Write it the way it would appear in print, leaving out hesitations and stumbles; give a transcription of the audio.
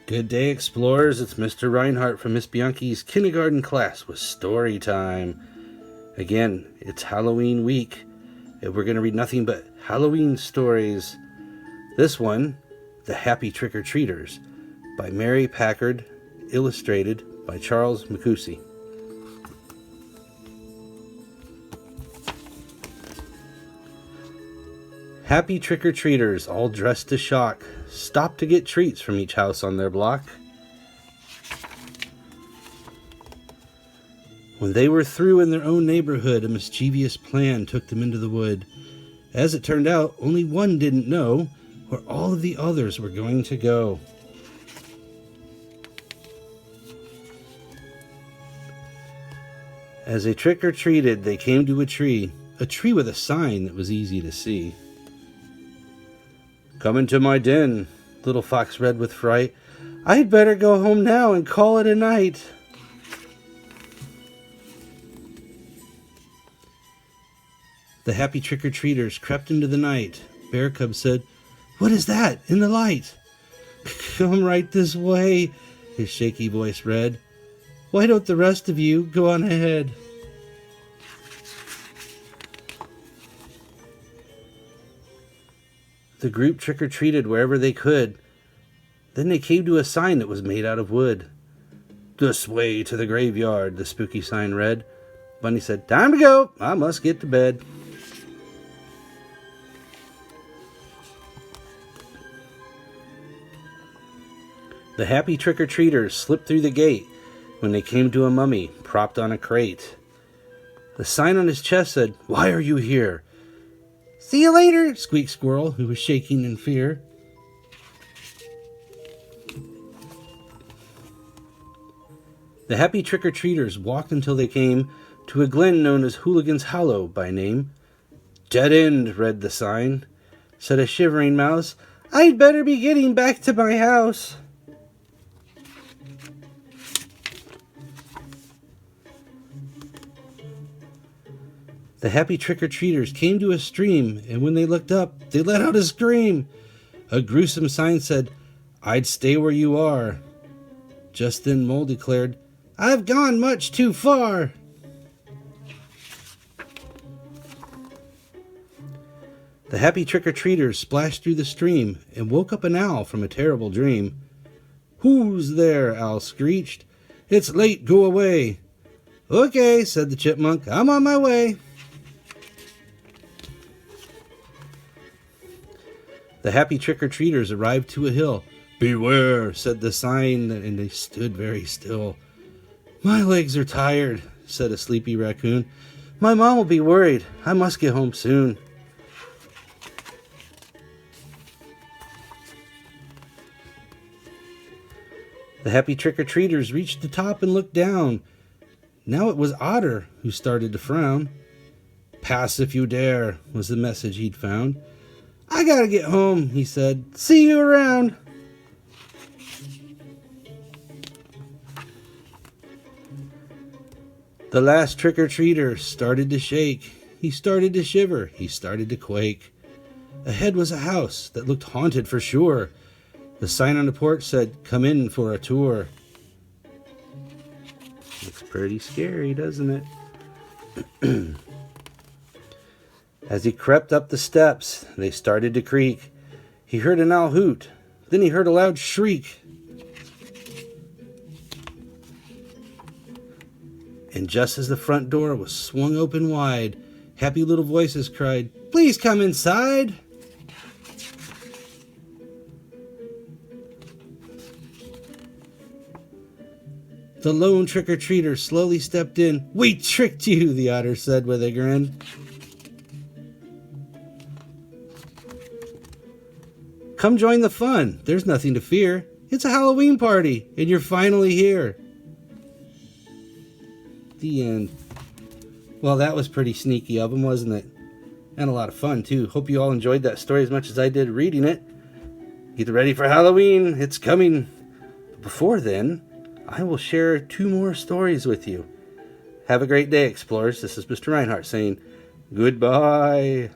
Good day, explorers. It's Mr. Rinehart from Miss Bianchi's kindergarten class with story time. Again, it's Halloween week, and we're going to read nothing but Halloween stories. This one, The Happy Trick-or-Treaters, by Mary Packard, illustrated by Charles Micucci. Happy trick-or-treaters, all dressed to shock, stopped to get treats from each house on their block. When they were through in their own neighborhood, a mischievous plan took them into the wood. As it turned out, only one didn't know where all of the others were going to go. As they trick-or-treated, they came to a tree with a sign that was easy to see. "Come into my den," little fox read with fright. "I'd better go home now and call it a night." The happy trick-or-treaters crept into the night. Bear Cub said, "What is that in the light?" "Come right this way," his shaky voice read. "Why don't the rest of you go on ahead?" The group trick-or-treated wherever they could. Then they came to a sign that was made out of wood. "This way to the graveyard," the spooky sign read. Bunny said, "Time to go. I must get to bed." The happy trick-or-treaters slipped through the gate when they came to a mummy propped on a crate. The sign on his chest said, "Why are you here?" "See you later," squeaked Squirrel, who was shaking in fear. The happy trick-or-treaters walked until they came to a glen known as Hooligan's Hollow by name. "Dead end," read the sign. Said a shivering mouse, "I'd better be getting back to my house." The happy trick-or-treaters came to a stream, and when they looked up, they let out a scream. A gruesome sign said, "I'd stay where you are." Just then Mole declared, "I've gone much too far." The happy trick-or-treaters splashed through the stream and woke up an owl from a terrible dream. "Who's there?" Owl screeched. "It's late, go away." "Okay," said the chipmunk, "I'm on my way." The happy trick-or-treaters arrived to a hill. "Beware," said the sign, and they stood very still. "My legs are tired," said a sleepy raccoon. "My mom will be worried. I must get home soon." The happy trick-or-treaters reached the top and looked down. Now it was Otter who started to frown. "Pass if you dare," was the message he'd found. "I gotta get home," he said. "See you around." The last trick-or-treater started to shake. He started to shiver. He started to quake. Ahead was a house that looked haunted for sure. The sign on the porch said, "Come in for a tour." Looks pretty scary, doesn't it? As he crept up the steps, they started to creak. He heard an owl hoot. Then he heard a loud shriek. And just as the front door was swung open wide, happy little voices cried, "Please come inside." The lone trick-or-treater slowly stepped in. "We tricked you," the otter said with a grin. "Come join the fun. There's nothing to fear. It's a Halloween party, and you're finally here." The end. Well, that was pretty sneaky of them, wasn't it? And a lot of fun, too. Hope you all enjoyed that story as much as I did reading it. Get ready for Halloween. It's coming. But before then, I will share 2 more stories with you. Have a great day, explorers. This is Mr. Rinehart saying goodbye.